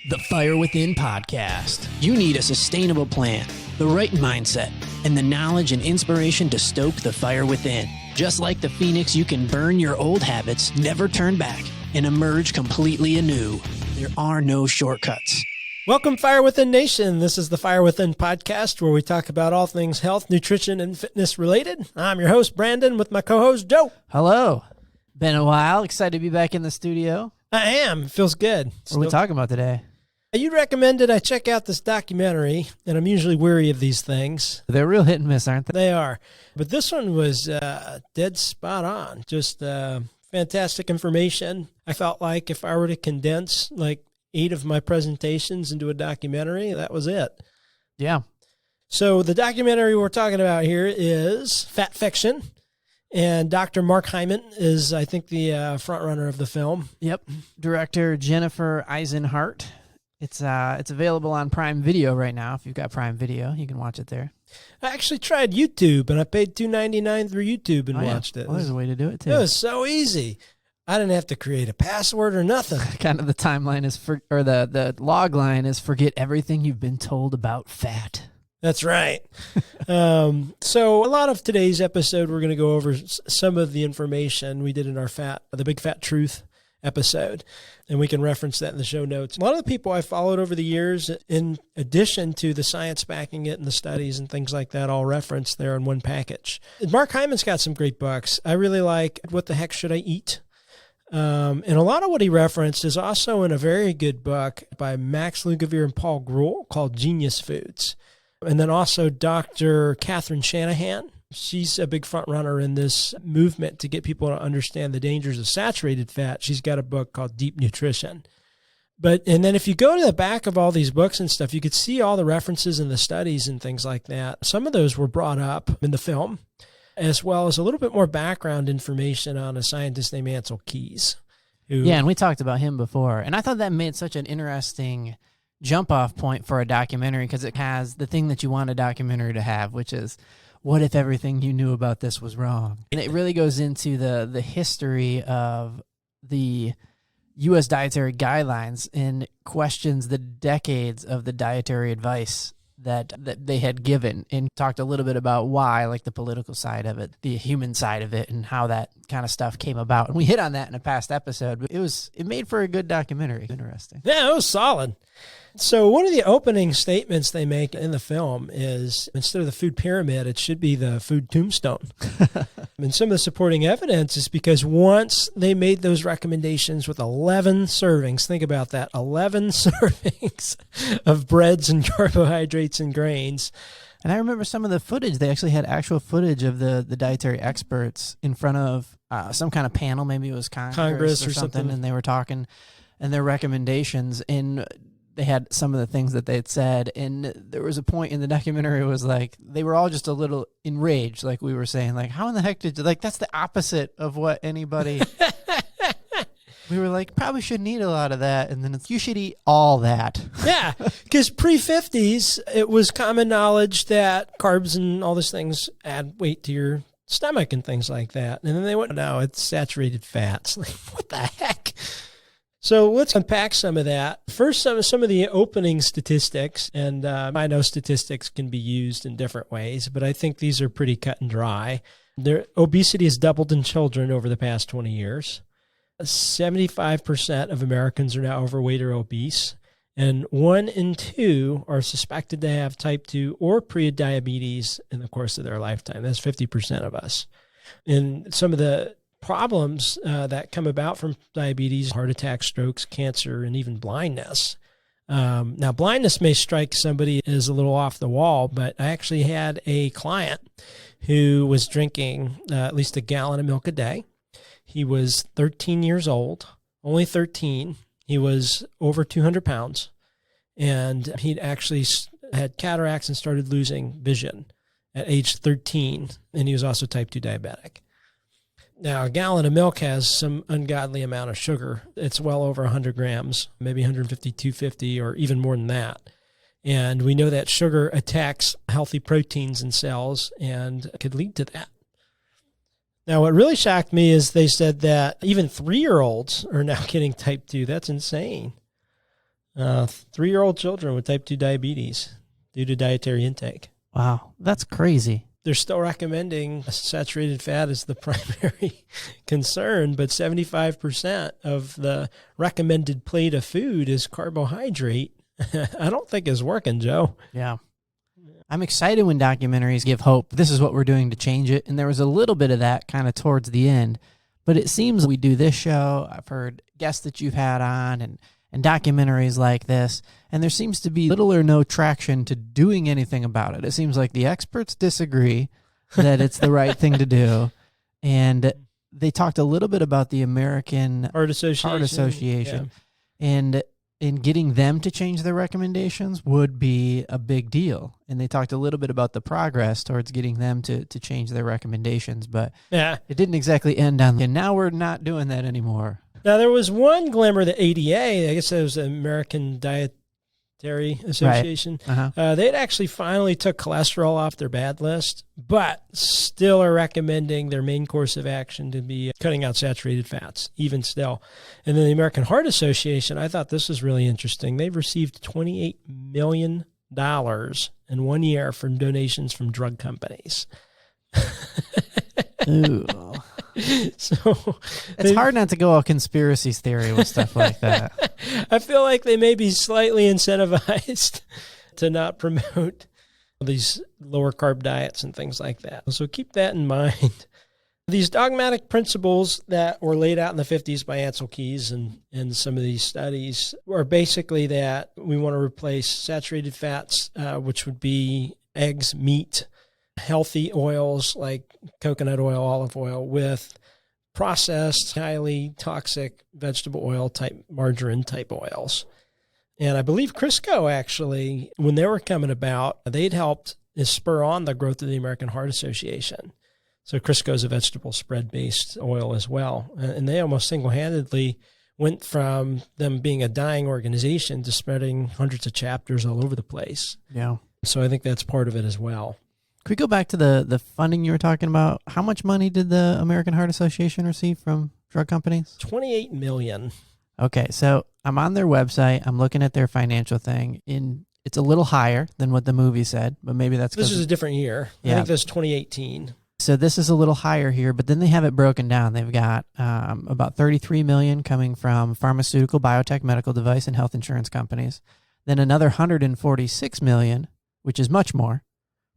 The Fire Within podcast. You need a sustainable plan, the right mindset, and the knowledge and inspiration to stoke the fire within. Just like the phoenix, you can burn your old habits, never turn back, and emerge completely anew. There are no shortcuts. Welcome, Fire Within Nation. This is the Fire Within podcast, where we talk about all things health, nutrition, and fitness related. I'm your host, Brandon, with my co-host, Joe. Hello. Been a while. Excited to be back in the studio. I am. Feels good. What are we talking about today? You recommended I check out this documentary, and I'm usually weary of these things. They're real hit and miss, aren't they? They are. But this one was dead spot on. Just fantastic information. I felt like if I were to condense like 8 of my presentations into a documentary, that was it. Yeah. So the documentary we're talking about here is Fat Fiction. And Dr. Mark Hyman is, I think, the front runner of the film. Yep. Director Jennifer Eisenhart. It's available on Prime Video right now. If you've got Prime Video, you can watch it there. I actually tried YouTube, and I paid $2.99 through YouTube and watched it. Well, there's a way to do it, too. It was so easy. I didn't have to create a password or nothing. Kind of the timeline is, the log line is forget everything you've been told about fat. That's right. So a lot of today's episode, we're going to go over some of the information we did in our the Big Fat Truth episode, and we can reference that in the show notes. A lot of the people I followed over the years, in addition to the science backing it and the studies and things like that, all referenced there in one package. Mark Hyman's got some great books. I really like What the Heck Should I Eat? And a lot of what he referenced is also in a very good book by Max Lugavere and Paul Gruel called Genius Foods. And then also Dr. Catherine Shanahan. She's a big front runner in this movement to get people to understand the dangers of saturated fat. She's got a book called Deep Nutrition. And then if you go to the back of all these books and stuff, you could see all the references in the studies and things like that. Some of those were brought up in the film, as well as a little bit more background information on a scientist named Ansel Keys. Yeah, and we talked about him before. And I thought that made such an interesting jump-off point for a documentary, because it has the thing that you want a documentary to have, which is, what if everything you knew about this was wrong? And it really goes into the history of the U.S. dietary guidelines and questions the decades of the dietary advice that they had given, and talked a little bit about why, like the political side of it, the human side of it, and how that kind of stuff came about. And we hit on that in a past episode, but it made for a good documentary. Interesting. Yeah, it was solid. So one of the opening statements they make in the film is, instead of the food pyramid, it should be the food tombstone. And some of the supporting evidence is because once they made those recommendations with 11 servings, think about that, 11 servings of breads and carbohydrates and grains. And I remember some of the footage, they actually had actual footage of the dietary experts in front of some kind of panel, maybe it was Congress or something, and they were talking and their recommendations, and they had some of the things that they had said, and there was a point in the documentary, it was like, they were all just a little enraged, like we were saying, like, how in the heck did you, like, that's the opposite of what anybody, we were like, probably shouldn't eat a lot of that, and then it's, you should eat all that. Yeah, because pre-50s, it was common knowledge that carbs and all these things add weight to your stomach and things like that, and then they went, no, it's saturated fats. Like, what the heck? So let's unpack some of that. First, some of the opening statistics, and I know statistics can be used in different ways, but I think these are pretty cut and dry. Obesity has doubled in children over the past 20 years. 75% of Americans are now overweight or obese, and 1 in 2 are suspected to have type 2 or pre-diabetes in the course of their lifetime. That's 50% of us. And some of the problems that come about from diabetes, heart attacks, strokes, cancer, and even blindness. Now, blindness may strike somebody as a little off the wall, but I actually had a client who was drinking at least a gallon of milk a day. He was 13 years old, only 13. He was over 200 pounds, and he'd actually had cataracts and started losing vision at age 13, and he was also type 2 diabetic. Now, a gallon of milk has some ungodly amount of sugar. It's well over 100 grams, maybe 150, 250, or even more than that. And we know that sugar attacks healthy proteins in cells and could lead to that. Now, what really shocked me is they said that even 3-year-olds are now getting type 2. That's insane. 3-year-old children with type 2 diabetes due to dietary intake. Wow, that's crazy. They're still recommending saturated fat as the primary concern, but 75% of the recommended plate of food is carbohydrate. I don't think is working, Joe. Yeah. I'm excited when documentaries give hope. This is what we're doing to change it. And there was a little bit of that kind of towards the end. But it seems we do this show. I've heard guests that you've had on and documentaries like this. And there seems to be little or no traction to doing anything about it. It seems like the experts disagree that it's the right thing to do. And they talked a little bit about the American Heart Association. Yeah. And in getting them to change their recommendations would be a big deal. And they talked a little bit about the progress towards getting them to change their recommendations, but Yeah. it didn't exactly end on, and now we're not doing that anymore. Now, there was one glimmer, the ADA, I guess that was the American Dietary Association. Right. Uh-huh. They had actually finally took cholesterol off their bad list, but still are recommending their main course of action to be cutting out saturated fats, even still. And then the American Heart Association, I thought this was really interesting. They've received $28 million in 1 year from donations from drug companies. Ooh. So It's hard not to go all conspiracy theory with stuff like that. I feel like they may be slightly incentivized to not promote these lower carb diets and things like that. So keep that in mind. These dogmatic principles that were laid out in the 50s by Ansel Keys and some of these studies are basically that we want to replace saturated fats, which would be eggs, meat, healthy oils like coconut oil, olive oil, with processed, highly toxic vegetable oil type, margarine type oils. And I believe Crisco actually, when they were coming about, they'd helped spur on the growth of the American Heart Association. So Crisco is a vegetable spread-based oil as well. And they almost single-handedly went from them being a dying organization to spreading hundreds of chapters all over the place. Yeah. So I think that's part of it as well. Could we go back to the funding you were talking about? How much money did the American Heart Association receive from drug companies? $28 million. Okay, so I'm on their website. I'm looking at their financial thing. It's a little higher than what the movie said, but maybe that's This is a different year. Yeah. I think this is 2018. So this is a little higher here, but then they have it broken down. They've got about $33 million coming from pharmaceutical, biotech, medical device, and health insurance companies. Then another $146 million, which is much more,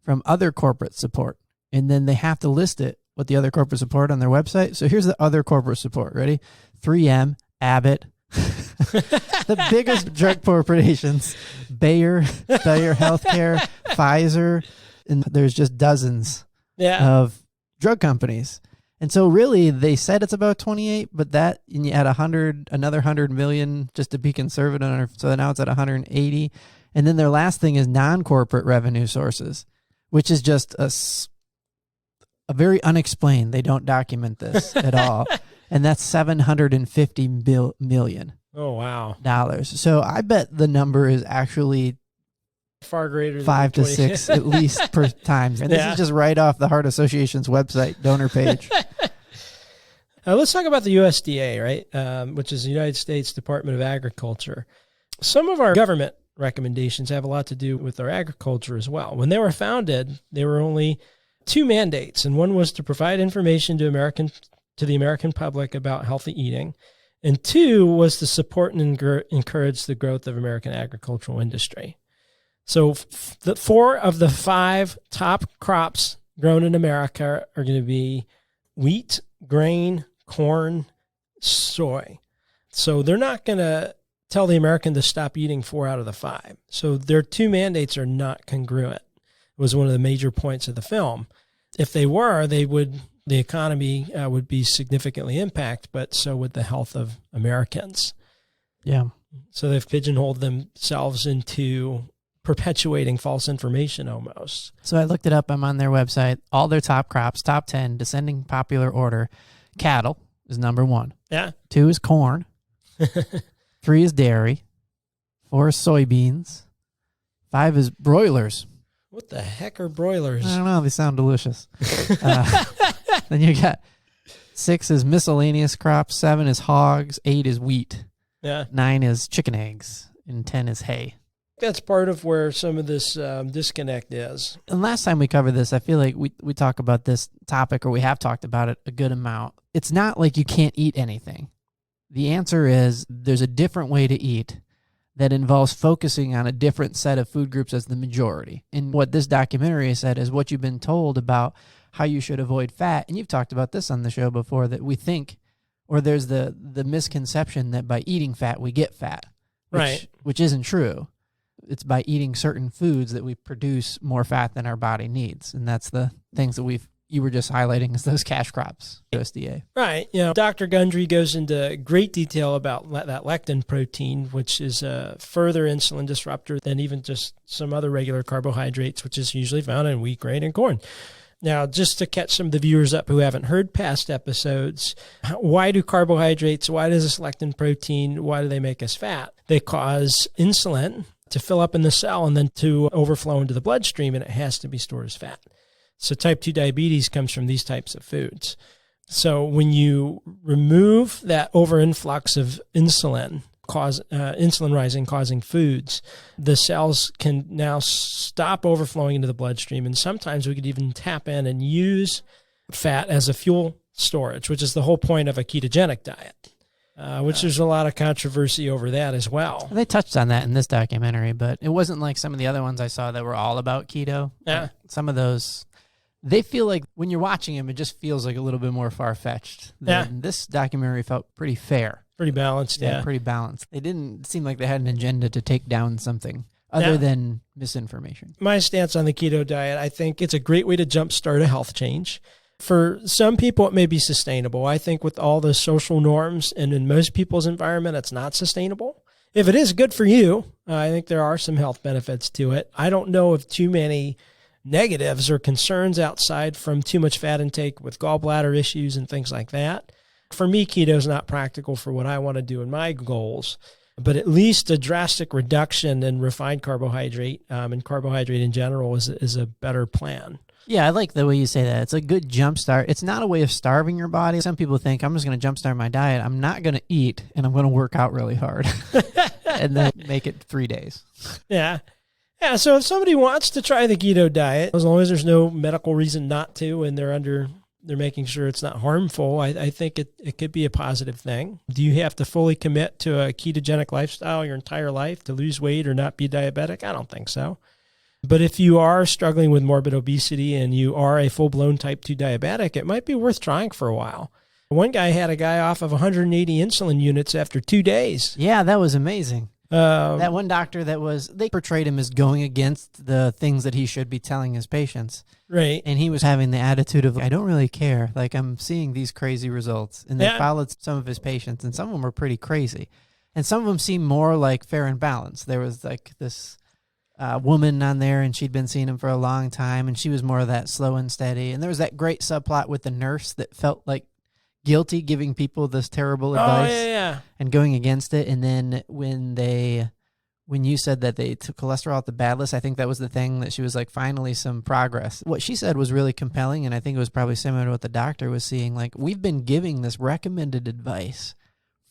from other corporate support. And then they have to list it, what the other corporate support on their website. So here's the other corporate support. Ready? 3M, Abbott, the biggest drug corporations, Bayer Healthcare, Pfizer, and there's just dozens of drug companies. And so really they said it's about 28, but that, and you add another 100 million just to be conservative. So now it's at 180. And then their last thing is non-corporate revenue sources, which is just a very unexplained. They don't document this at all. And that's $750 million. Oh, wow. So I bet the number is actually Far greater than 5 to 20. 6 at least per times. And this is just right off the Heart Association's website donor page. Let's talk about the USDA, right? Which is the United States Department of Agriculture. Some of our government recommendations have a lot to do with our agriculture as well. When they were founded, there were only 2 mandates, and one was to provide information to the American public about healthy eating, and 2 was to support and encourage the growth of American agricultural industry. So 4 of the 5 top crops grown in America are going to be wheat, grain, corn, soy. So they're not going to tell the American to stop eating 4 out of the 5. So their 2 mandates are not congruent. It was one of the major points of the film. If they were, the economy would be significantly impacted, but so would the health of Americans. Yeah. So they've pigeonholed themselves into perpetuating false information almost. So I looked it up. I'm on their website. All their top crops, top 10, descending popular order. Cattle is number 1. Yeah. 2 is corn. 3 is dairy. 4 is soybeans. 5 is broilers. What the heck are broilers? I don't know. They sound delicious. Then you got 6 is miscellaneous crops. 7 is hogs. 8 is wheat. Yeah. 9 is chicken eggs. and 10 is hay. That's part of where some of this disconnect is. And last time we covered this, I feel like we talk about this topic, or we have talked about it a good amount. It's not like you can't eat anything. The answer is there's a different way to eat that involves focusing on a different set of food groups as the majority. And what this documentary said is what you've been told about how you should avoid fat. And you've talked about this on the show before, that we think, or there's the misconception that by eating fat, we get fat. Which isn't true. It's by eating certain foods that we produce more fat than our body needs. And that's the things that you were just highlighting as those cash crops, USDA. Right. Dr. Gundry goes into great detail about that lectin protein, which is a further insulin disruptor than even just some other regular carbohydrates, which is usually found in wheat, grain, and corn. Now, just to catch some of the viewers up who haven't heard past episodes, why does this lectin protein, why do they make us fat? They cause insulin to fill up in the cell and then to overflow into the bloodstream, and it has to be stored as fat. So type 2 diabetes comes from these types of foods. So when you remove that overinflux of insulin, insulin rising causing foods, the cells can now stop overflowing into the bloodstream. And sometimes we could even tap in and use fat as a fuel storage, which is the whole point of a ketogenic diet. Which there's a lot of controversy over that as well. They touched on that in this documentary, but it wasn't like some of the other ones I saw that were all about keto. Yeah. Some of those, they feel like when you're watching them, it just feels like a little bit more far-fetched. This documentary felt pretty fair. Pretty balanced, yeah. Pretty balanced. They didn't seem like they had an agenda to take down something other than misinformation. My stance on the keto diet, I think it's a great way to jumpstart a health change. For some people, it may be sustainable. I think with all the social norms and in most people's environment, it's not sustainable. If it is good for you, I think there are some health benefits to it. I don't know of too many negatives or concerns outside from too much fat intake with gallbladder issues and things like that. For me, keto is not practical for what I want to do in my goals, but at least a drastic reduction in refined carbohydrate and carbohydrate in general is a better plan. Yeah, I like the way you say that. It's a good jumpstart. It's not a way of starving your body. Some people think, I'm just going to jumpstart my diet. I'm not going to eat, and I'm going to work out really hard and then make it 3 days. Yeah. Yeah, so if somebody wants to try the keto diet, as long as there's no medical reason not to, and they're making sure it's not harmful, I think it could be a positive thing. Do you have to fully commit to a ketogenic lifestyle your entire life to lose weight or not be diabetic? I don't think so. But if you are struggling with morbid obesity and you are a full-blown type 2 diabetic, it might be worth trying for a while. One guy had a guy off of 180 insulin units after 2 days. Yeah, that was amazing. That one doctor they portrayed him as going against the things that he should be telling his patients. Right. And he was having the attitude of, I don't really care. Like, I'm seeing these crazy results. And they followed some of his patients, and some of them were pretty crazy. And some of them seemed more like fair and balanced. There was like this woman on there, and she'd been seeing him for a long time, and she was more of that slow and steady. And there was that great subplot with the nurse that felt like guilty giving people this terrible advice and going against it. And then when you said that they took cholesterol off the bad list, I think that was the thing that she was like, finally some progress. What she said was really compelling, and I think it was probably similar to what the doctor was seeing. Like, we've been giving this recommended advice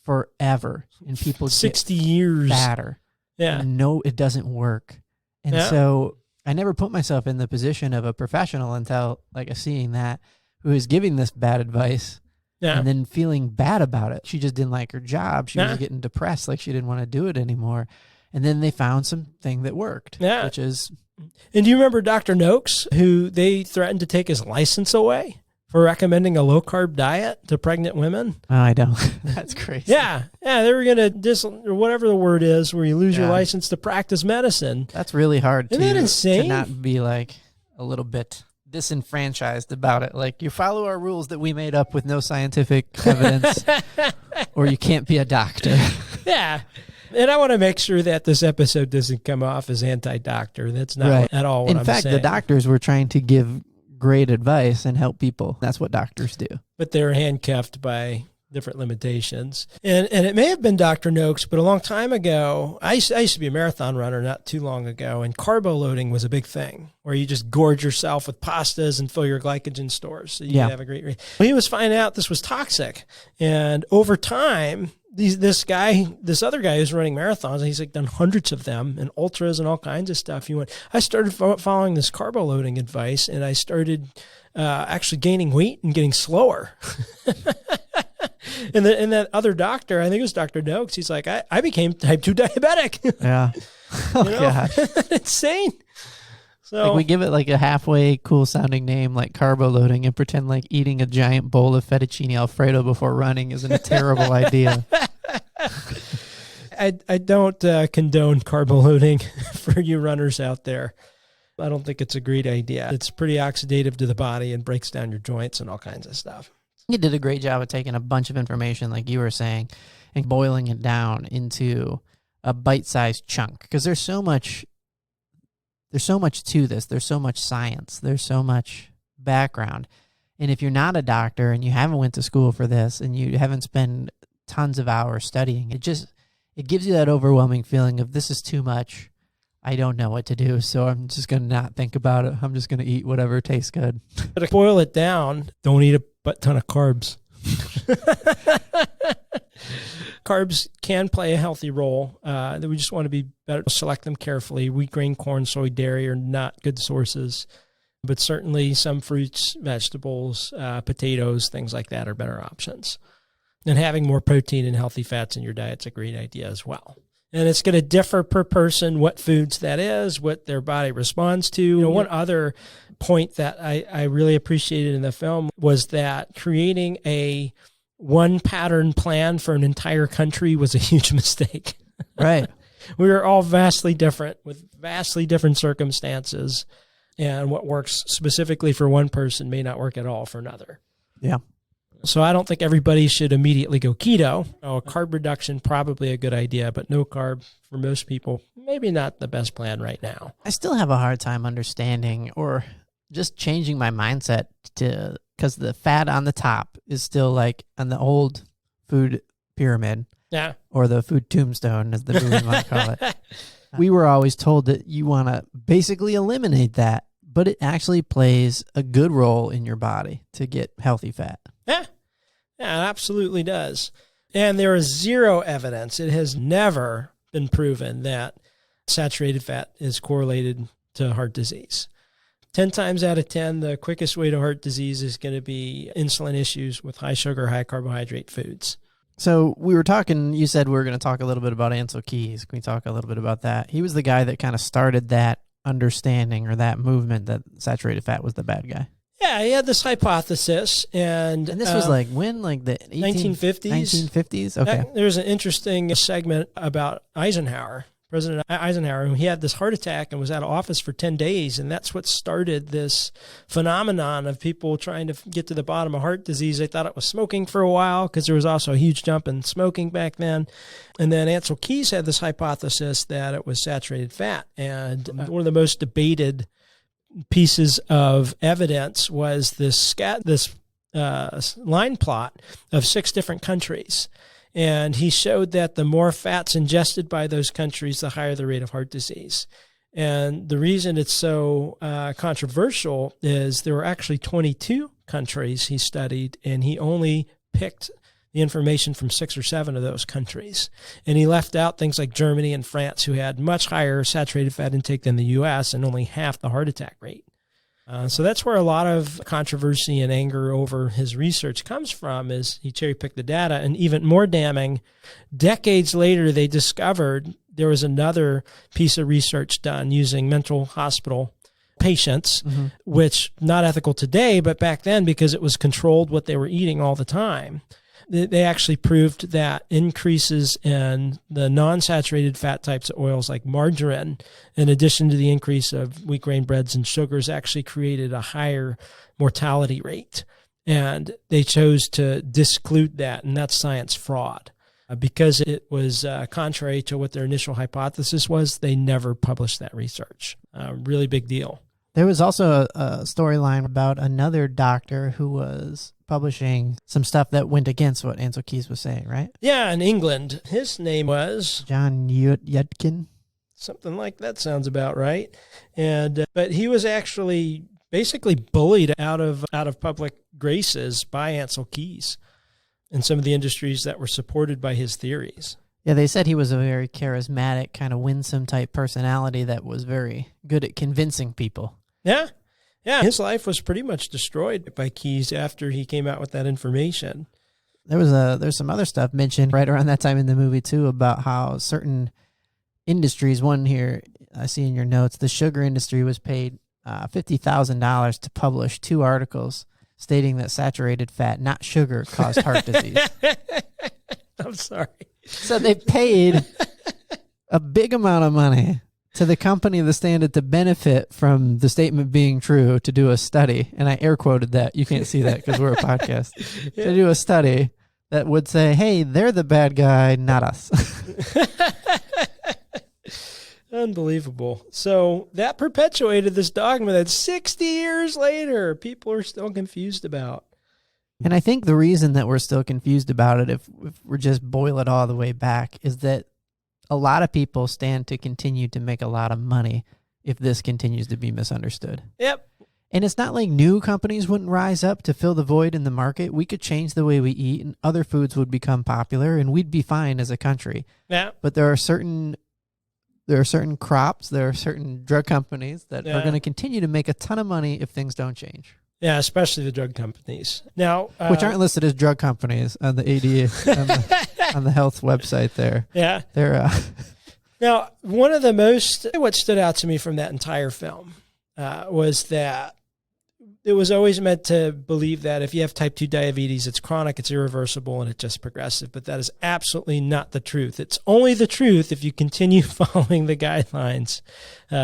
forever, and people 60 years fatter. Yeah. And no, it doesn't work. And so I never put myself in the position of a professional until like seeing that, who is giving this bad advice and then feeling bad about it. She just didn't like her job. She was getting depressed, like she didn't want to do it anymore. And then they found something that worked, which is... And do you remember Dr. Noakes, who they threatened to take his license away for recommending a low-carb diet to pregnant women? Oh, I don't. That's crazy. Yeah, they were going to, or whatever the word is, where you lose your license to practice medicine. That's really hard Isn't that insane? To not be like a little bit disenfranchised about it. Like, you follow our rules that we made up with no scientific evidence, or you can't be a doctor. Yeah. And I want to make sure that this episode doesn't come off as anti-doctor. That's not at all what I'm saying. In fact, the doctors were trying to give great advice and help people. That's what doctors do. But they're handcuffed by different limitations. And it may have been Dr. Noakes, but a long time ago, I used to be a marathon runner not too long ago, and carbo loading was a big thing, where you just gorge yourself with pastas and fill your glycogen stores so you can have a great race. Well, he was finding out this was toxic. And over time, this other guy who's running marathons, and he's like done hundreds of them and ultras and all kinds of stuff. I started following this carbo loading advice, and I started actually gaining weight and getting slower. And that other doctor, I think it was Dr. Noakes, he's like, I became type 2 diabetic. Yeah. Oh, gosh. Insane. So like we give it like a halfway cool sounding name like carbo loading and pretend like eating a giant bowl of fettuccine Alfredo before running isn't a terrible idea. I don't condone carbo loading for you runners out there. I don't think it's a great idea. It's pretty oxidative to the body and breaks down your joints and all kinds of stuff. You did a great job of taking a bunch of information, like you were saying, and boiling it down into a bite-sized chunk. Because there's so much to this. There's so much science. There's so much background. And if you're not a doctor and you haven't went to school for this and you haven't spent tons of hours studying, it gives you that overwhelming feeling of this is too much. I don't know what to do, so I'm just going to not think about it. I'm just going to eat whatever tastes good. But to boil it down, don't eat a ton of carbs. Carbs can play a healthy role. We just want to be better, select them carefully. Wheat, grain, corn, soy, dairy are not good sources, but certainly some fruits, vegetables, potatoes, things like that are better options. And having more protein and healthy fats in your diet is a great idea as well. And it's going to differ per person what foods that is, what their body responds to. One other point that I really appreciated in the film was that creating a one pattern plan for an entire country was a huge mistake. Right. We were all vastly different with vastly different circumstances. And what works specifically for one person may not work at all for another. Yeah. So I don't think everybody should immediately go keto. Carb reduction, probably a good idea, but no carb for most people, maybe not the best plan right now. I still have a hard time understanding or just changing my mindset because the fat on the top is still like on the old food pyramid. Yeah. Or the food tombstone, as the movie might call it. We were always told that you want to basically eliminate that, but it actually plays a good role in your body to get healthy fat. Yeah, it absolutely does. And there is zero evidence. It has never been proven that saturated fat is correlated to heart disease. 10 times out of 10, the quickest way to heart disease is going to be insulin issues with high sugar, high carbohydrate foods. So we were talking, you said we were going to talk a little bit about Ansel Keys. Can we talk a little bit about that? He was the guy that kind of started that understanding or that movement that saturated fat was the bad guy. Yeah, he had this hypothesis. And this was like when? Like the 1950s? 1950s? Okay. There's an interesting segment about Eisenhower, President Eisenhower, who he had this heart attack and was out of office for 10 days. And that's what started this phenomenon of people trying to get to the bottom of heart disease. They thought it was smoking for a while because there was also a huge jump in smoking back then. And then Ansel Keys had this hypothesis that it was saturated fat. And one of the most debated pieces of evidence was this line plot of 6 different countries. And he showed that the more fats ingested by those countries, the higher the rate of heart disease. And the reason it's so controversial is there were actually 22 countries he studied, and he only picked the information from 6 or 7 of those countries. And he left out things like Germany and France, who had much higher saturated fat intake than the U.S. and only half the heart attack rate. So that's where a lot of controversy and anger over his research comes from, is he cherry-picked the data. And even more damning, decades later, they discovered there was another piece of research done using mental hospital patients, which not ethical today, but back then, because it was controlled what they were eating all the time. They actually proved that increases in the non-saturated fat types of oils like margarine, in addition to the increase of wheat grain breads and sugars, actually created a higher mortality rate. And they chose to disclude that, and that's science fraud. Because it was contrary to what their initial hypothesis was, they never published that research. Really big deal. There was also a storyline about another doctor who was publishing some stuff that went against what Ansel Keys was saying, right? Yeah, in England. His name was John Yudkin. something like that. Sounds about right. And but he was actually basically bullied out of public graces by Ansel Keys and some of the industries that were supported by his theories. Yeah, they said he was a very charismatic, kind of winsome type personality that was very good at convincing people. Yeah. Yeah. His life was pretty much destroyed by Keys after he came out with that information. There's some other stuff mentioned right around that time in the movie too about how certain industries, one here I see in your notes, the sugar industry was paid $50,000 to publish 2 articles stating that saturated fat, not sugar, caused heart disease. I'm sorry. So they paid a big amount of money to the company that standard to benefit from the statement being true to do a study. And I air quoted that. You can't see that because we're a podcast. Yeah. To do a study that would say, hey, they're the bad guy, not us. Unbelievable. So that perpetuated this dogma that 60 years later, people are still confused about. And I think the reason that we're still confused about it, if we're just boil it all the way back, is that a lot of people stand to continue to make a lot of money if this continues to be misunderstood. Yep. And it's not like new companies wouldn't rise up to fill the void in the market. We could change the way we eat and other foods would become popular and we'd be fine as a country. Yeah. But there are certain crops, there are certain drug companies that are going to continue to make a ton of money if things don't change. Yeah, especially the drug companies. Now, which aren't listed as drug companies on the ADA on the health website there. Yeah. They're Now, one of the what stood out to me from that entire film was that it was always meant to believe that if you have type 2 diabetes, it's chronic, it's irreversible, and it's just progressive. But that is absolutely not the truth. It's only the truth if you continue following the guidelines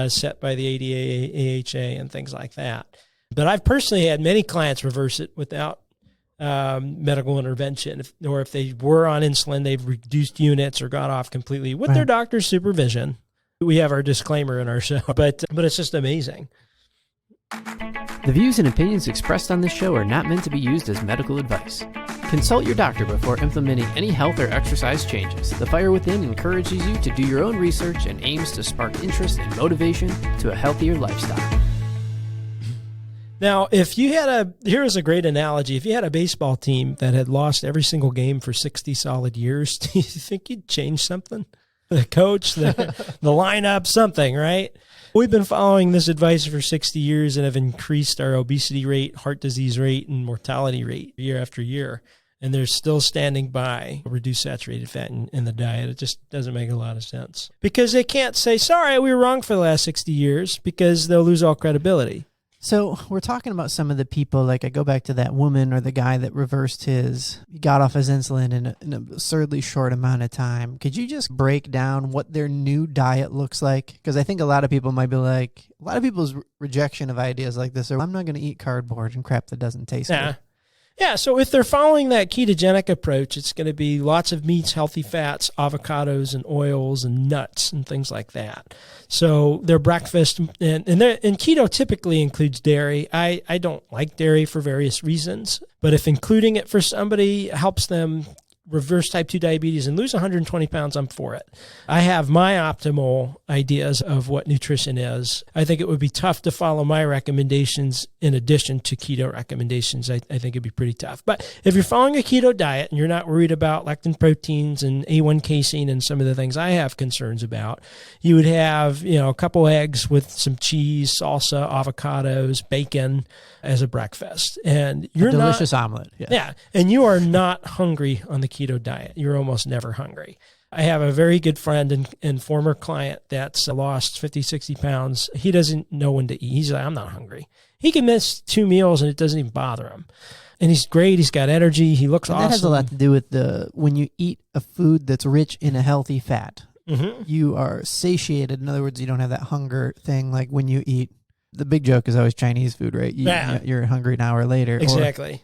set by the ADA, AHA, and things like that. But I've personally had many clients reverse it without medical intervention, or if they were on insulin, they've reduced units or got off completely with their doctor's supervision. We have our disclaimer in our show, but it's just amazing. The views and opinions expressed on this show are not meant to be used as medical advice. Consult your doctor before implementing any health or exercise changes. The Fire Within encourages you to do your own research and aims to spark interest and motivation to a healthier lifestyle. Now, here's a great analogy. If you had a baseball team that had lost every single game for 60 solid years, do you think you'd change something? The coach, the lineup, something, right? We've been following this advice for 60 years and have increased our obesity rate, heart disease rate, and mortality rate year after year. And they're still standing by reduced saturated fat in the diet. It just doesn't make a lot of sense. Because they can't say, sorry, we were wrong for the last 60 years, because they'll lose all credibility. So we're talking about some of the people, like I go back to that woman or the guy that he got off his insulin in an absurdly short amount of time. Could you just break down what their new diet looks like? Because I think a lot of people might be like, a lot of people's rejection of ideas like this are, I'm not going to eat cardboard and crap that doesn't taste good. Yeah, so if they're following that ketogenic approach, it's going to be lots of meats, healthy fats, avocados and oils and nuts and things like that. So their breakfast, and keto typically includes dairy. I don't like dairy for various reasons, but if including it for somebody helps them reverse type 2 diabetes and lose 120 pounds, I'm for it. I have my optimal ideas of what nutrition is. I think it would be tough to follow my recommendations in addition to keto recommendations. I think it'd be pretty tough. But if you're following a keto diet and you're not worried about lectin proteins and A1 casein and some of the things I have concerns about, you would have, a couple eggs with some cheese, salsa, avocados, bacon as a breakfast. And you're a delicious omelet. Yeah. And you are not hungry on the keto diet. You're almost never hungry. I have a very good friend and former client that's lost 50, 60 pounds. He doesn't know when to eat. He's like, I'm not hungry. He can miss 2 meals and it doesn't even bother him. And he's great. He's got energy. He looks awesome. That has a lot to do with when you eat a food that's rich in a healthy fat, you are satiated. In other words, you don't have that hunger thing like when you eat. The big joke is always Chinese food, right? You're hungry an hour later. Exactly.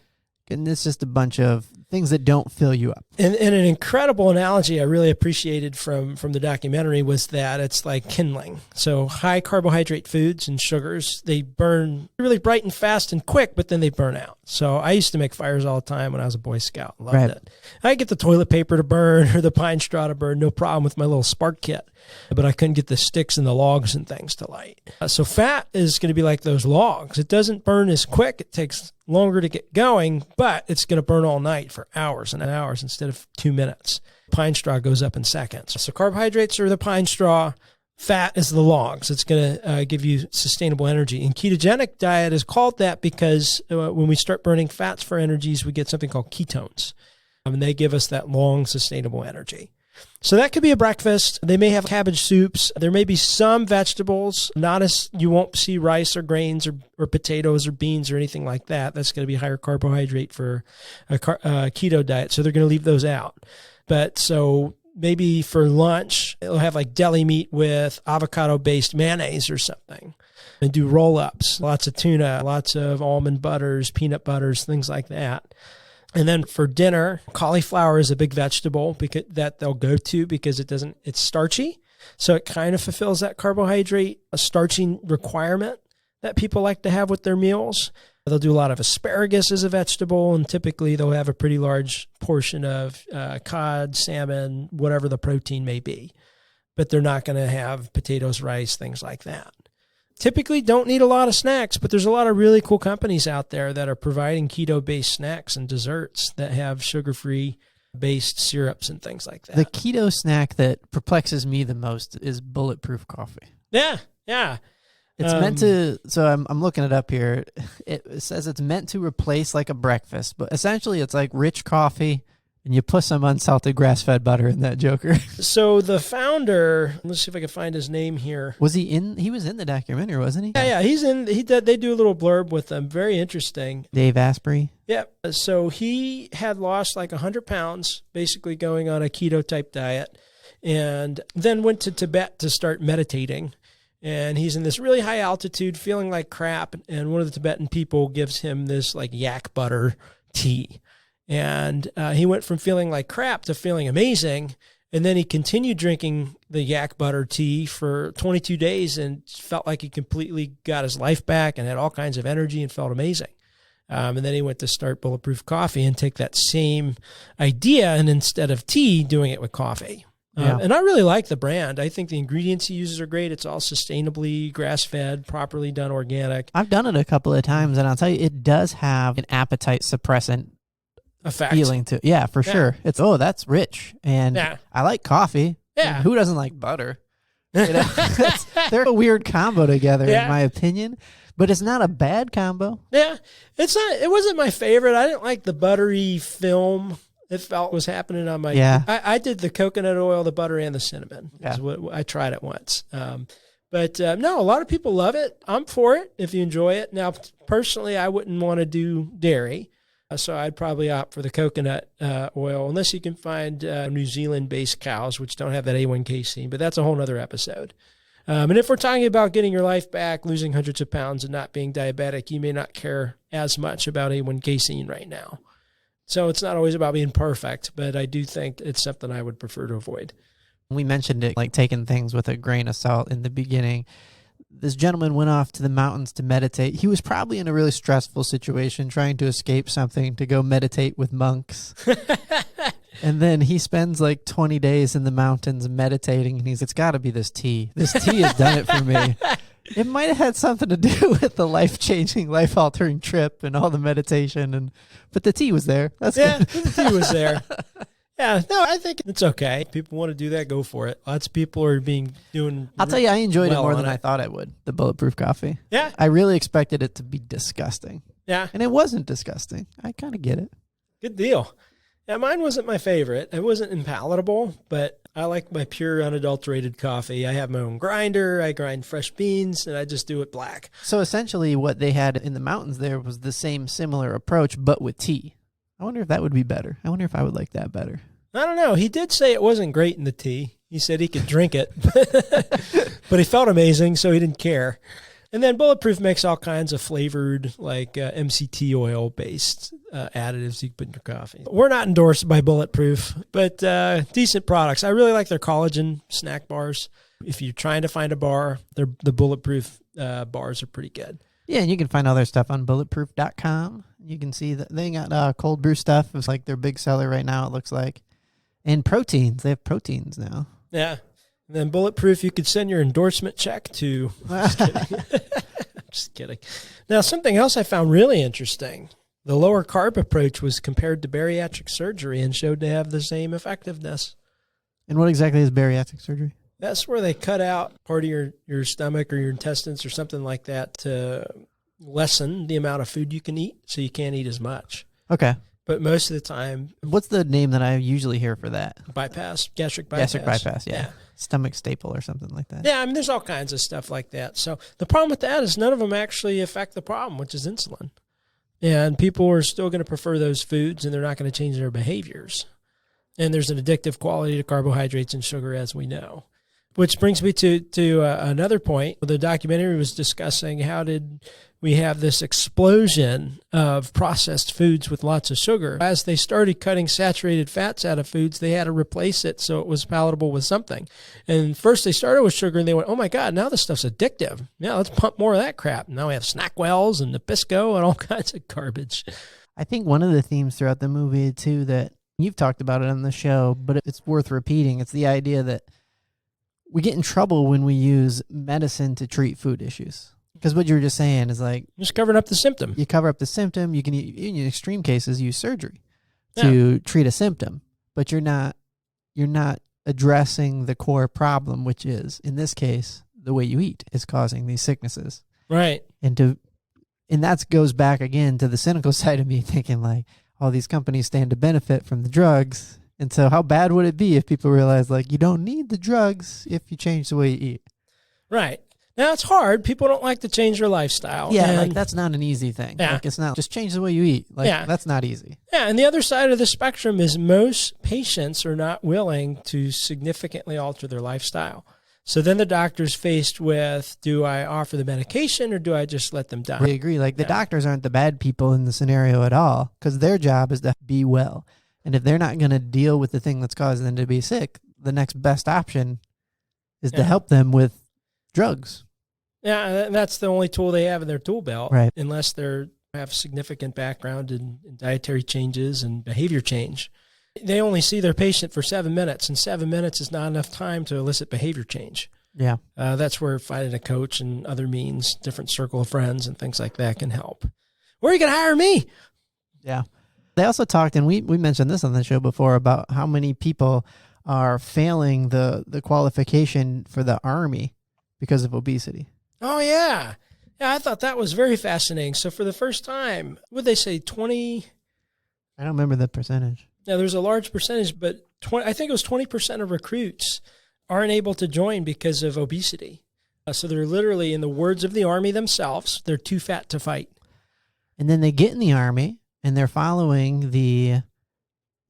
And it's just a bunch of things that don't fill you up. And an incredible analogy I really appreciated from the documentary was that it's like kindling. So high carbohydrate foods and sugars, they burn really bright and fast and quick, but then they burn out. So I used to make fires all the time when I was a Boy Scout. Loved it. I get the toilet paper to burn or the pine straw to burn, no problem with my little spark kit. But I couldn't get the sticks and the logs and things to light. So fat is going to be like those logs. It doesn't burn as quick. It takes longer to get going, but it's going to burn all night for hours and hours instead of 2 minutes. Pine straw goes up in seconds. So carbohydrates are the pine straw. Fat is the logs. It's going to give you sustainable energy. And ketogenic diet is called that because when we start burning fats for energies, we get something called ketones. And they give us that long, sustainable energy. So that could be a breakfast. They may have cabbage soups. There may be some vegetables, you won't see rice or grains or potatoes or beans or anything like that. That's going to be higher carbohydrate for a keto diet. So they're going to leave those out. But so maybe for lunch, it'll have like deli meat with avocado-based mayonnaise or something. And do roll-ups, lots of tuna, lots of almond butters, peanut butters, things like that. And then for dinner, cauliflower is a big vegetable that they'll go to because it's starchy. So it kind of fulfills that carbohydrate, a starchy requirement that people like to have with their meals. They'll do a lot of asparagus as a vegetable, and typically they'll have a pretty large portion of cod, salmon, whatever the protein may be. But they're not going to have potatoes, rice, things like that. Typically don't need a lot of snacks, but there's a lot of really cool companies out there that are providing keto-based snacks and desserts that have sugar-free based syrups and things like that. The keto snack that perplexes me the most is bulletproof coffee. Yeah. It's meant to, so I'm looking it up here. It says it's meant to replace like a breakfast, but essentially it's like rich coffee and you put some unsalted grass-fed butter in that joker. So the founder, let's see if I can find his name here. He was in the documentary, wasn't he? Yeah, they do a little blurb with him. Very interesting. Dave Asprey. Yeah. So he had lost like 100 pounds, basically going on a keto type diet, and then went to Tibet to start meditating. And he's in this really high altitude, feeling like crap. And one of the Tibetan people gives him this like yak butter tea. And he went from feeling like crap to feeling amazing. And then he continued drinking the yak butter tea for 22 days and felt like he completely got his life back and had all kinds of energy and felt amazing. And then he went to start Bulletproof Coffee and take that same idea and instead of tea, doing it with coffee. Yeah. And I really like the brand. I think the ingredients he uses are great. It's all sustainably grass-fed, properly done organic. I've done it a couple of times, and I'll tell you, it does have an appetite suppressant Effect. feeling to it. Yeah, for sure. It's, that's rich. And I like coffee. Yeah. And who doesn't like butter? You know, they're a weird combo together, in my opinion. But it's not a bad combo. Yeah. It wasn't my favorite. I didn't like the buttery film. It felt was happening on my. Yeah. I did the coconut oil, the butter, and the cinnamon. Yeah. Is what I tried it once. But no, a lot of people love it. I'm for it if you enjoy it. Now, personally, I wouldn't want to do dairy. So I'd probably opt for the coconut oil, unless you can find New Zealand-based cows, which don't have that A1 casein. But that's a whole other episode. And if we're talking about getting your life back, losing hundreds of pounds, and not being diabetic, you may not care as much about A1 casein right now. So it's not always about being perfect, but I do think it's something I would prefer to avoid. We mentioned it, like taking things with a grain of salt in the beginning. This gentleman went off to the mountains to meditate. He was probably in a really stressful situation, trying to escape something to go meditate with monks. And then he spends like 20 days in the mountains meditating, and it's got to be this tea. This tea has done it for me. It might have had something to do with the life-changing, life-altering trip and all the meditation, but the tea was there. That's good. The tea was there. Yeah, no, I think it's okay. People want to do that, go for it. Lots of people are doing. I'll tell you, I enjoyed it more than on I thought I would, the Bulletproof Coffee. Yeah. I really expected it to be disgusting. Yeah. And it wasn't disgusting. I kind of get it. Good deal. Yeah, mine wasn't my favorite. It wasn't impalatable, but I like my pure, unadulterated coffee. I have my own grinder. I grind fresh beans, and I just do it black. So essentially what they had in the mountains there was the same similar approach, but with tea. I wonder if that would be better. I wonder if I would like that better. I don't know. He did say it wasn't great in the tea. He said he could drink it, but he felt amazing, so he didn't care. And then Bulletproof makes all kinds of flavored, like MCT oil-based additives you can put in your coffee. We're not endorsed by Bulletproof, but decent products. I really like their collagen snack bars. If you're trying to find a bar, the Bulletproof bars are pretty good. Yeah, and you can find all their stuff on bulletproof.com. You can see that they got cold brew stuff. It's like their big seller right now, it looks like. And proteins. They have proteins now. Yeah. And then Bulletproof, you could send your endorsement check to... Just kidding. Just kidding. Now, something else I found really interesting. The lower carb approach was compared to bariatric surgery and showed to have the same effectiveness. And what exactly is bariatric surgery? That's where they cut out part of your stomach or your intestines or something like that to lessen the amount of food you can eat so you can't eat as much. Okay. But most of the time... What's the name that I usually hear for that? Bypass, gastric bypass. Gastric bypass, yeah. Stomach staple or something like that. Yeah, I mean, there's all kinds of stuff like that. So the problem with that is none of them actually affect the problem, which is insulin. And people are still going to prefer those foods, and they're not going to change their behaviors. And there's an addictive quality to carbohydrates and sugar, as we know. Which brings me to another point. The documentary was discussing how did we have this explosion of processed foods with lots of sugar. As they started cutting saturated fats out of foods, they had to replace it so it was palatable with something. And first they started with sugar, and they went, oh my God, now this stuff's addictive. Yeah, let's pump more of that crap. Now we have SnackWells and Nabisco and all kinds of garbage. I think one of the themes throughout the movie, too, that you've talked about it on the show, but it's worth repeating. It's the idea that we get in trouble when we use medicine to treat food issues. Because what you were just saying is like... Just covering up the symptom. You cover up the symptom. You can, in extreme cases, use surgery to treat a symptom. But you're not addressing the core problem, which is, in this case, the way you eat is causing these sicknesses. Right. And that goes back again to the cynical side of me thinking like, all these companies stand to benefit from the drugs. And so how bad would it be if people realize, like, you don't need the drugs if you change the way you eat? Right. Now, it's hard. People don't like to change their lifestyle. Yeah, like, that's not an easy thing. Yeah. Like, it's not just change the way you eat. Like, that's not easy. Yeah, and the other side of the spectrum is most patients are not willing to significantly alter their lifestyle. So then the doctor's faced with, do I offer the medication or do I just let them die? I agree. Like, the doctors aren't the bad people in the scenario at all because their job is to be well. And if they're not going to deal with the thing that's causing them to be sick, the next best option is to help them with drugs. Yeah, and that's the only tool they have in their tool belt, right? Unless they have significant background in dietary changes and behavior change. They only see their patient for 7 minutes, and 7 minutes is not enough time to elicit behavior change. Yeah. That's where finding a coach and other means, different circle of friends and things like that can help. Where are you going to hire me? Yeah. They also talked, and we mentioned this on the show before, about how many people are failing the qualification for the Army because of obesity. Oh, yeah. Yeah, I thought that was very fascinating. So for the first time, would they say 20? I don't remember the percentage. Yeah, there's a large percentage, but I think it was 20% of recruits aren't able to join because of obesity. So they're literally, in the words of the Army themselves, they're too fat to fight. And then they get in the Army, and they're following the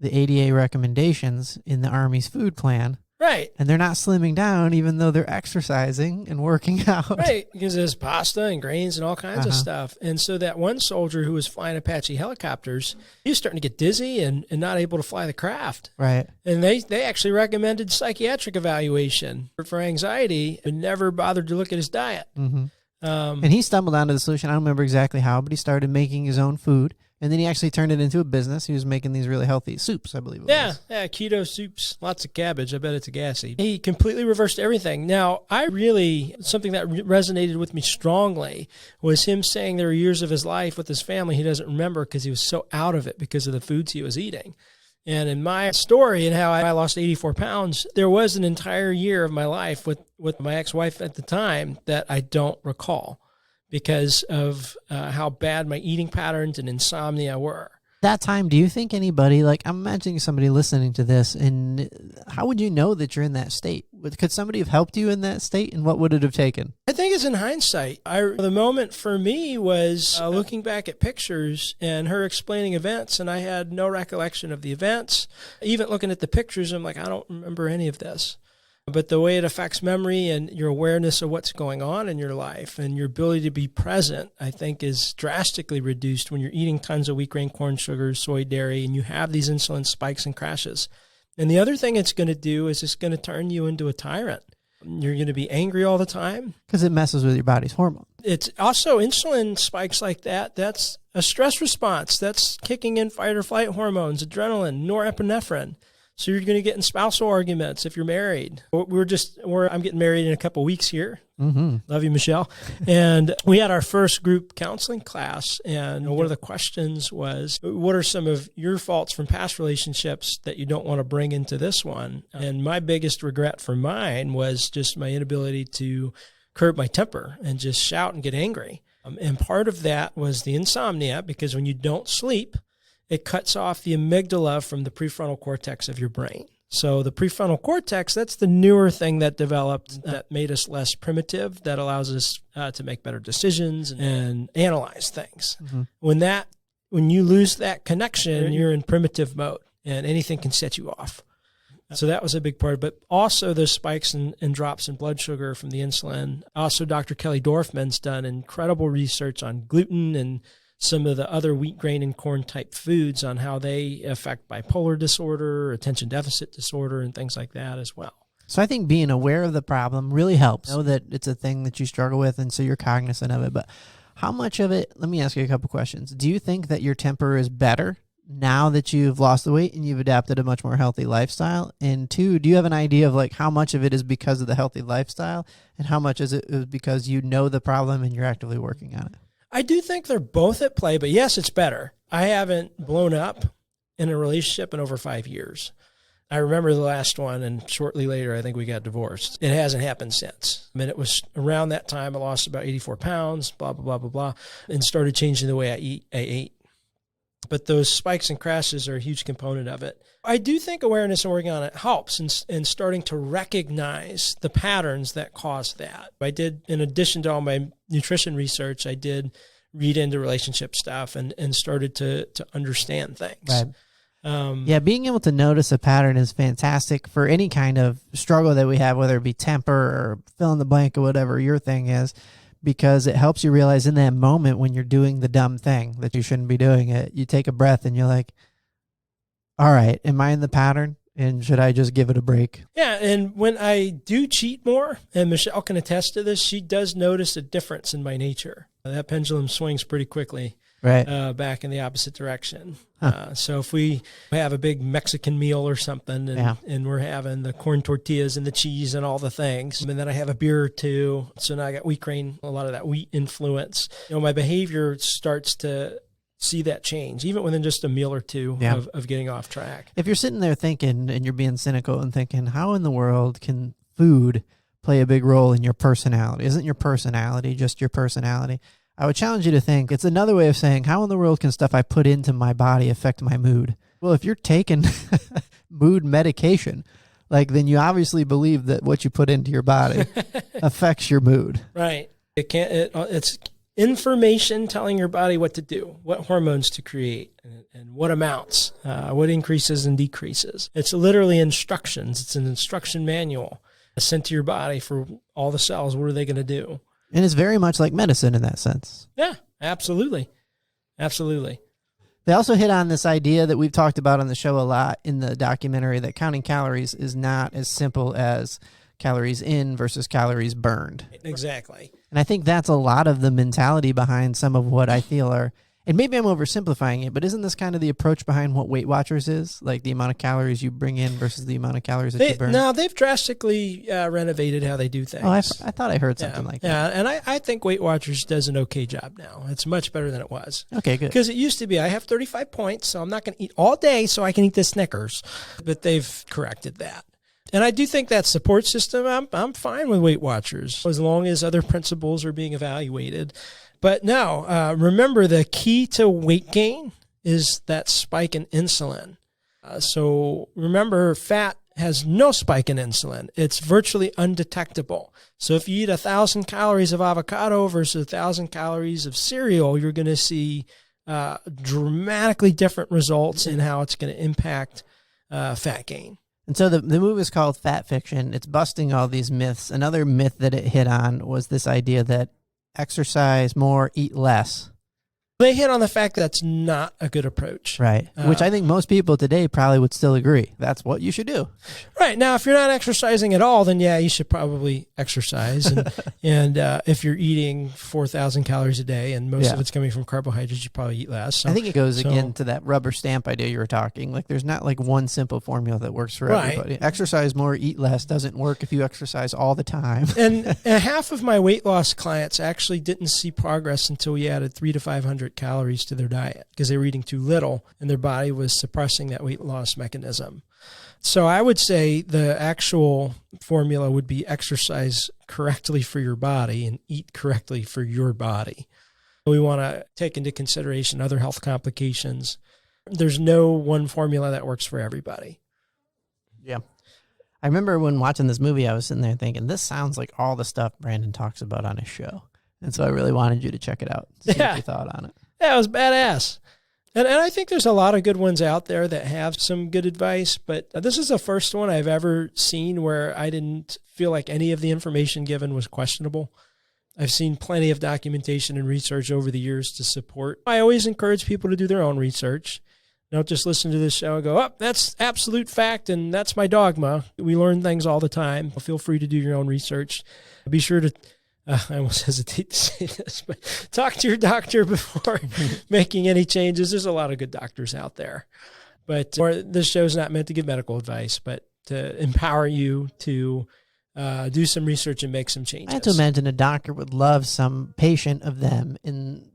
ADA recommendations in the Army's food plan. Right. And they're not slimming down even though they're exercising and working out. Right, because there's pasta and grains and all kinds of stuff. And so that one soldier who was flying Apache helicopters, he was starting to get dizzy and not able to fly the craft. Right. And they actually recommended psychiatric evaluation for anxiety and never bothered to look at his diet. Mm-hmm. And he stumbled onto the solution. I don't remember exactly how, but he started making his own food. And then he actually turned it into a business. He was making these really healthy soups, I believe it was. Yeah, keto soups, lots of cabbage. I bet it's a gassy. He completely reversed everything. Now, something that resonated with me strongly was him saying there were years of his life with his family he doesn't remember because he was so out of it because of the foods he was eating. And in my story and how I lost 84 pounds, there was an entire year of my life with my ex-wife at the time that I don't recall, because of how bad my eating patterns and insomnia were. That time, do you think anybody, like, I'm imagining somebody listening to this, and how would you know that you're in that state? Could somebody have helped you in that state, and what would it have taken? I think it's in hindsight. The moment for me was looking back at pictures and her explaining events, and I had no recollection of the events. Even looking at the pictures, I'm like, I don't remember any of this. But the way it affects memory and your awareness of what's going on in your life and your ability to be present, I think, is drastically reduced when you're eating tons of wheat, grain, corn, sugar, soy, dairy, and you have these insulin spikes and crashes. And the other thing it's going to do is it's going to turn you into a tyrant. You're going to be angry all the time. Because it messes with your body's hormones. It's also insulin spikes like that. That's a stress response. That's kicking in fight or flight hormones, adrenaline, norepinephrine. So you're going to get in spousal arguments if you're married. I'm getting married in a couple of weeks here. Mm-hmm. Love you, Michelle. And we had our first group counseling class. And one of the questions was, what are some of your faults from past relationships that you don't want to bring into this one? And my biggest regret for mine was just my inability to curb my temper and just shout and get angry. And part of that was the insomnia, because when you don't sleep, it cuts off the amygdala from the prefrontal cortex of your brain. So the prefrontal cortex, that's the newer thing that developed that made us less primitive, that allows us to make better decisions and analyze things. Mm-hmm. When you lose that connection, you're in primitive mode and anything can set you off. So that was a big part, but also those spikes and drops in blood sugar from the insulin. Also, Dr. Kelly Dorfman's done incredible research on gluten and some of the other wheat, grain, and corn type foods on how they affect bipolar disorder, attention deficit disorder, and things like that as well. So I think being aware of the problem really helps. Know that it's a thing that you struggle with, and so you're cognizant of it. But how much of it, let me ask you a couple questions. Do you think that your temper is better now that you've lost the weight and you've adapted a much more healthy lifestyle? And two, do you have an idea of like how much of it is because of the healthy lifestyle and how much is it because you know the problem and you're actively working on it? I do think they're both at play, but yes, it's better. I haven't blown up in a relationship in over 5 years. I remember the last one, and shortly later, I think we got divorced. It hasn't happened since. I mean, it was around that time I lost about 84 pounds, blah, blah, blah, blah, blah, and started changing the way I ate. But those spikes and crashes are a huge component of it. I do think awareness and working on it helps in starting to recognize the patterns that cause that. I did, in addition to all my nutrition research, I did read into relationship stuff and started to understand things. Right. Being able to notice a pattern is fantastic for any kind of struggle that we have, whether it be temper or fill in the blank or whatever your thing is, because it helps you realize in that moment when you're doing the dumb thing that you shouldn't be doing it, you take a breath and you're like, all right, am I in the pattern? And should I just give it a break? Yeah, and when I do cheat more, and Michelle can attest to this, she does notice a difference in my nature. That pendulum swings pretty quickly back in the opposite direction. So if we have a big Mexican meal or something and we're having the corn tortillas and the cheese and all the things, and then I have a beer or two, so now I got wheat grain, a lot of that wheat influence, my behavior starts to see that change, even within just a meal or two of getting off track. If you're sitting there thinking, and you're being cynical and thinking, how in the world can food play a big role in your personality? Isn't your personality just your personality? I would challenge you to think, it's another way of saying, how in the world can stuff I put into my body affect my mood? Well, if you're taking mood medication, then you obviously believe that what you put into your body affects your mood. Right. It's information telling your body what to do, what hormones to create, and what amounts, what increases and decreases. It's literally instructions. It's an instruction manual sent to your body for all the cells. What are they going to do? And it's very much like medicine in that sense. Yeah, absolutely. Absolutely. They also hit on this idea that we've talked about on the show a lot in the documentary, that counting calories is not as simple as calories in versus calories burned. Exactly. And I think that's a lot of the mentality behind some of what I feel are, and maybe I'm oversimplifying it, but isn't this kind of the approach behind what Weight Watchers is? Like the amount of calories you bring in versus the amount of calories that you burn? No, they've drastically renovated how they do things. Oh, I thought I heard something like that. Yeah, and I think Weight Watchers does an okay job now. It's much better than it was. Okay, good. Because it used to be, I have 35 points, so I'm not going to eat all day so I can eat the Snickers. But they've corrected that. And I do think that support system, I'm fine with Weight Watchers as long as other principles are being evaluated. But no, remember the key to weight gain is that spike in insulin. So remember, fat has no spike in insulin. It's virtually undetectable. So if you eat 1,000 calories of avocado versus 1,000 calories of cereal, you're going to see dramatically different results in how it's going to impact fat gain. And so the movie is called Fat Fiction. It's busting all these myths. Another myth that it hit on was this idea that exercise more, eat less. They hit on the fact that that's not a good approach. Right. Which I think most people today probably would still agree. That's what you should do. Right. Now, if you're not exercising at all, then yeah, you should probably exercise. And if you're eating 4,000 calories a day and most of it's coming from carbohydrates, you probably eat less. So, I think it goes again to that rubber stamp idea you were talking. Like there's not like one simple formula that works for everybody. Exercise more, eat less doesn't work if you exercise all the time. and half of my weight loss clients actually didn't see progress until we added 300 to 500 calories to their diet because they were eating too little and their body was suppressing that weight loss mechanism. So I would say the actual formula would be exercise correctly for your body and eat correctly for your body. We want to take into consideration other health complications. There's no one formula that works for everybody. Yeah. I remember when watching this movie, I was sitting there thinking, this sounds like all the stuff Brandon talks about on his show. And so I really wanted you to check it out, see what you thought on it. Yeah, it was badass. And I think there's a lot of good ones out there that have some good advice, but this is the first one I've ever seen where I didn't feel like any of the information given was questionable. I've seen plenty of documentation and research over the years to support. I always encourage people to do their own research. Don't just listen to this show and go, oh, that's absolute fact and that's my dogma. We learn things all the time. Feel free to do your own research. Be sure to I almost hesitate to say this, but talk to your doctor before making any changes. There's a lot of good doctors out there. But this show is not meant to give medical advice, but to empower you to do some research and make some changes. I have to imagine a doctor would love some patient of them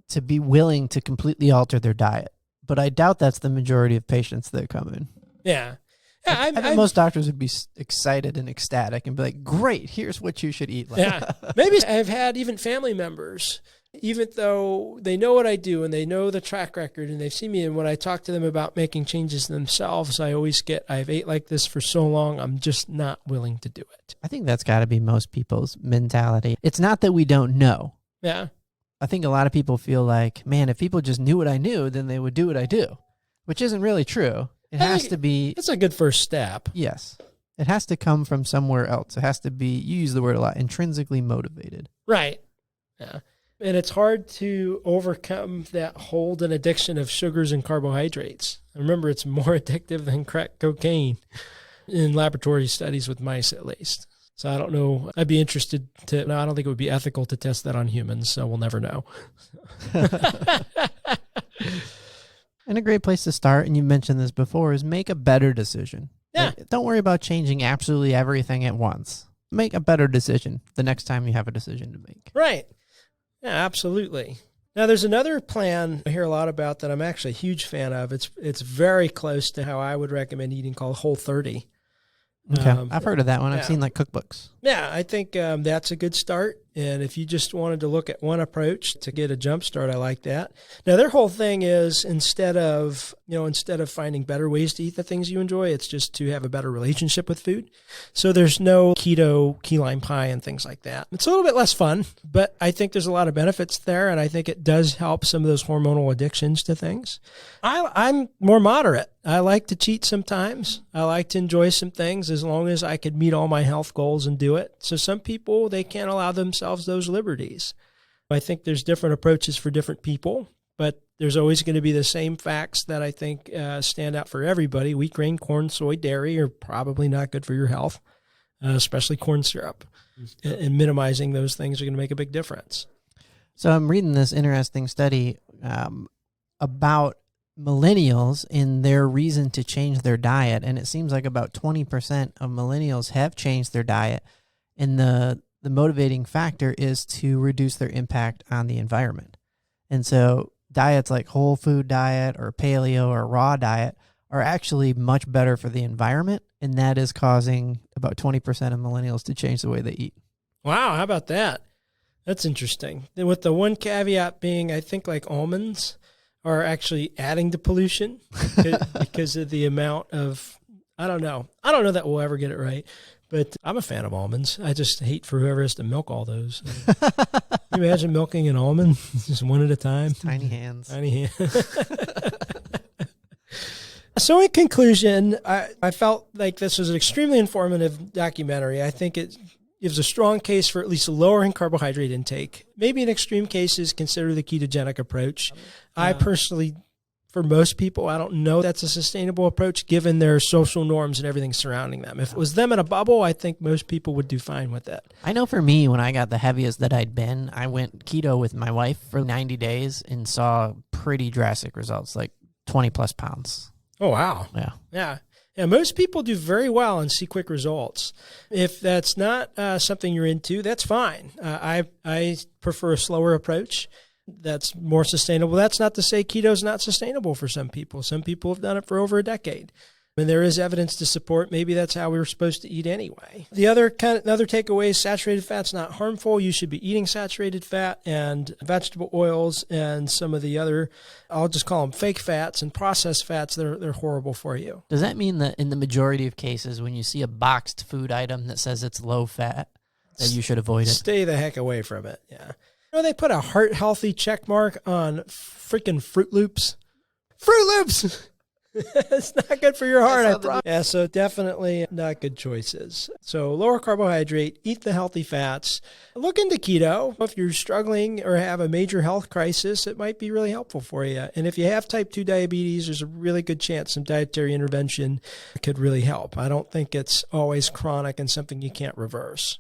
to be willing to completely alter their diet. But I doubt that's the majority of patients that come in. Yeah. I think most doctors would be excited and ecstatic and be like, great, here's what you should eat. Yeah. Maybe I've had even family members, even though they know what I do and they know the track record and they've seen me. And when I talk to them about making changes themselves, I always get, I've ate like this for so long, I'm just not willing to do it. I think that's got to be most people's mentality. It's not that we don't know. Yeah. I think a lot of people feel like, man, if people just knew what I knew, then they would do what I do, which isn't really true. It has to be... It's a good first step. Yes. It has to come from somewhere else. It has to be, you use the word a lot, intrinsically motivated. Right. Yeah. And it's hard to overcome that hold and addiction of sugars and carbohydrates. Remember, it's more addictive than crack cocaine in laboratory studies with mice, at least. So I don't know. I'd be interested to... No, I don't think it would be ethical to test that on humans, so we'll never know. And a great place to start, and you mentioned this before, is make a better decision. Yeah. Like, don't worry about changing absolutely everything at once. Make a better decision the next time you have a decision to make. Right. Yeah, absolutely. Now, there's another plan I hear a lot about that I'm actually a huge fan of. It's very close to how I would recommend eating, called Whole30. Okay. I've heard of that one. I've seen like cookbooks. Yeah, I think that's a good start. And if you just wanted to look at one approach to get a jump start, I like that. Now, their whole thing is instead of finding better ways to eat the things you enjoy, it's just to have a better relationship with food. So there's no keto, key lime pie and things like that. It's a little bit less fun, but I think there's a lot of benefits there. And I think it does help some of those hormonal addictions to things. I'm more moderate. I like to cheat sometimes. I like to enjoy some things as long as I could meet all my health goals and do it. So some people, they can't allow themselves those liberties. I think there's different approaches for different people, but there's always going to be the same facts that I think stand out for everybody. Wheat, grain, corn, soy, dairy are probably not good for your health, especially corn syrup. And minimizing those things are going to make a big difference. So I'm reading this interesting study about millennials and their reason to change their diet. And it seems like about 20% of millennials have changed their diet. And the motivating factor is to reduce their impact on the environment. And so diets like whole food diet or paleo or raw diet are actually much better for the environment. And that is causing about 20% of millennials to change the way they eat. Wow. How about that? That's interesting. And with the one caveat being, I think like almonds are actually adding to pollution because of the amount of, I don't know that we'll ever get it right. But I'm a fan of almonds. I just hate for whoever has to milk all those. Can you imagine milking an almond just one at a time? Tiny hands. Tiny hands. So in conclusion, I felt like this was an extremely informative documentary. I think it gives a strong case for at least lowering carbohydrate intake. Maybe in extreme cases, consider the ketogenic approach. I personally, for most people, I don't know that's a sustainable approach given their social norms and everything surrounding them. If it was them in a bubble, I think most people would do fine with it. I know for me, when I got the heaviest that I'd been, I went keto with my wife for 90 days and saw pretty drastic results, like 20 plus pounds. Oh, wow. Yeah. Yeah. And most people do very well and see quick results. If that's not something you're into, that's fine. I prefer a slower approach that's more sustainable. That's not to say keto is not sustainable for some people. Some people have done it for over a decade. And there is evidence to support maybe that's how we were supposed to eat anyway. The other takeaway is saturated fat's not harmful. You should be eating saturated fat and vegetable oils and some of the other, I'll just call them fake fats and processed fats. They're horrible for you. Does that mean that in the majority of cases, when you see a boxed food item that says it's low fat, that you should avoid it? Stay the heck away from it. Yeah. You know, they put a heart healthy check mark on freaking Fruit Loops. Fruit Loops! It's not good for your heart, I promise. Yeah, so definitely not good choices. So lower carbohydrate, eat the healthy fats. Look into keto. If you're struggling or have a major health crisis, it might be really helpful for you. And if you have type 2 diabetes, there's a really good chance some dietary intervention could really help. I don't think it's always chronic and something you can't reverse.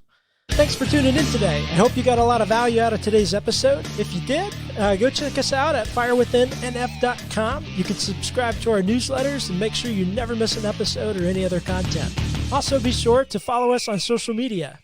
Thanks for tuning in today. I hope you got a lot of value out of today's episode. If you did, go check us out at firewithinnf.com. You can subscribe to our newsletters and make sure you never miss an episode or any other content. Also, be sure to follow us on social media.